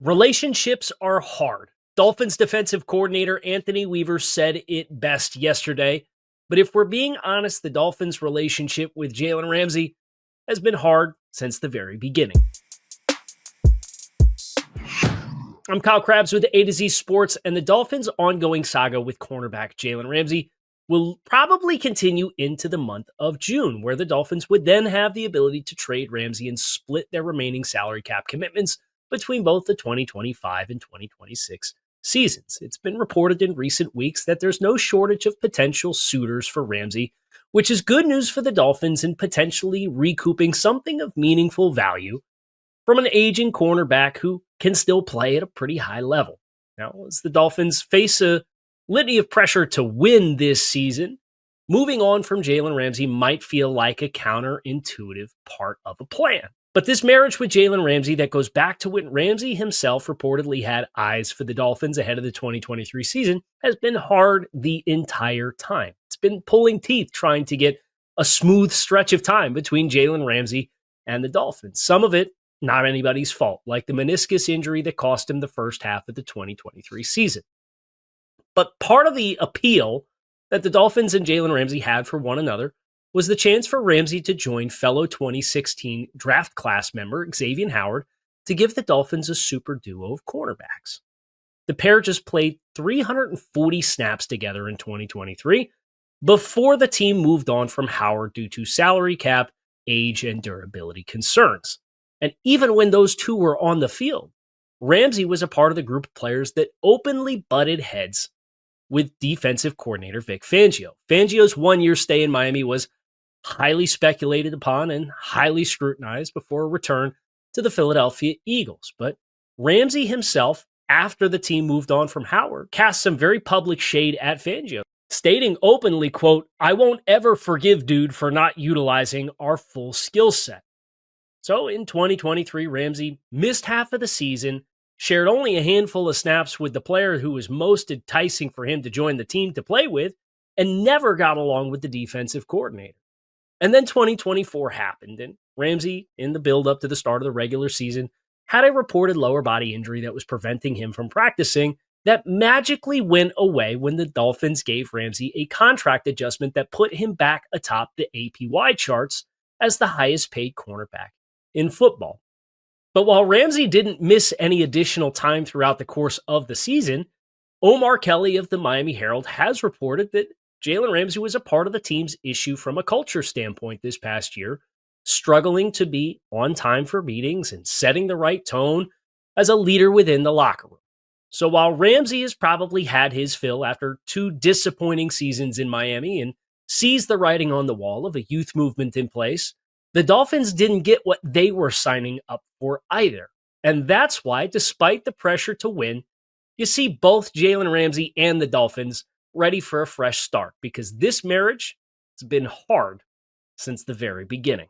Relationships are hard. Dolphins defensive coordinator Anthony Weaver said it best yesterday. But if we're being honest, the Dolphins' relationship with Jalen Ramsey has been hard since the very beginning. I'm Kyle Krabs with A to Z Sports, and the Dolphins' ongoing saga with cornerback Jalen Ramsey will probably continue into the month of June, where the Dolphins would then have the ability to trade Ramsey and split their remaining salary cap commitments between both the 2025 and 2026 seasons. It's been reported in recent weeks that there's no shortage of potential suitors for Ramsey, which is good news for the Dolphins in potentially recouping something of meaningful value from an aging cornerback who can still play at a pretty high level. Now, as the Dolphins face a litany of pressure to win this season, moving on from Jalen Ramsey might feel like a counterintuitive part of a plan. But this marriage with Jalen Ramsey that goes back to when Ramsey himself reportedly had eyes for the Dolphins ahead of the 2023 season has been hard the entire time. It's been pulling teeth trying to get a smooth stretch of time between Jalen Ramsey and the Dolphins. Some of it not anybody's fault, like the meniscus injury that cost him the first half of the 2023 season. But part of the appeal that the Dolphins and Jalen Ramsey had for one another was the chance for Ramsey to join fellow 2016 draft class member Xavier Howard to give the Dolphins a super duo of cornerbacks. The pair just played 340 snaps together in 2023 before the team moved on from Howard due to salary cap, age, and durability concerns. And even when those two were on the field, Ramsey was a part of the group of players that openly butted heads with defensive coordinator Vic Fangio. Fangio's one-year stay in Miami was highly speculated upon and highly scrutinized before a return to the Philadelphia Eagles. But Ramsey himself, after the team moved on from Howard, cast some very public shade at Fangio, stating openly, quote, "I won't ever forgive dude for not utilizing our full skill set." So in 2023, Ramsey missed half of the season, shared only a handful of snaps with the player who was most enticing for him to join the team to play with, and never got along with the defensive coordinator. And then 2024 happened, and Ramsey, in the build-up to the start of the regular season, had a reported lower body injury that was preventing him from practicing that magically went away when the Dolphins gave Ramsey a contract adjustment that put him back atop the APY charts as the highest paid cornerback in football. But while Ramsey didn't miss any additional time throughout the course of the season, Omar Kelly of the Miami Herald has reported that Jalen Ramsey was a part of the team's issue from a culture standpoint this past year, struggling to be on time for meetings and setting the right tone as a leader within the locker room. So while Ramsey has probably had his fill after two disappointing seasons in Miami and sees the writing on the wall of a youth movement in place, the Dolphins didn't get what they were signing up for either. And that's why, despite the pressure to win, you see both Jalen Ramsey and the Dolphins ready for a fresh start, because this marriage has been hard since the very beginning.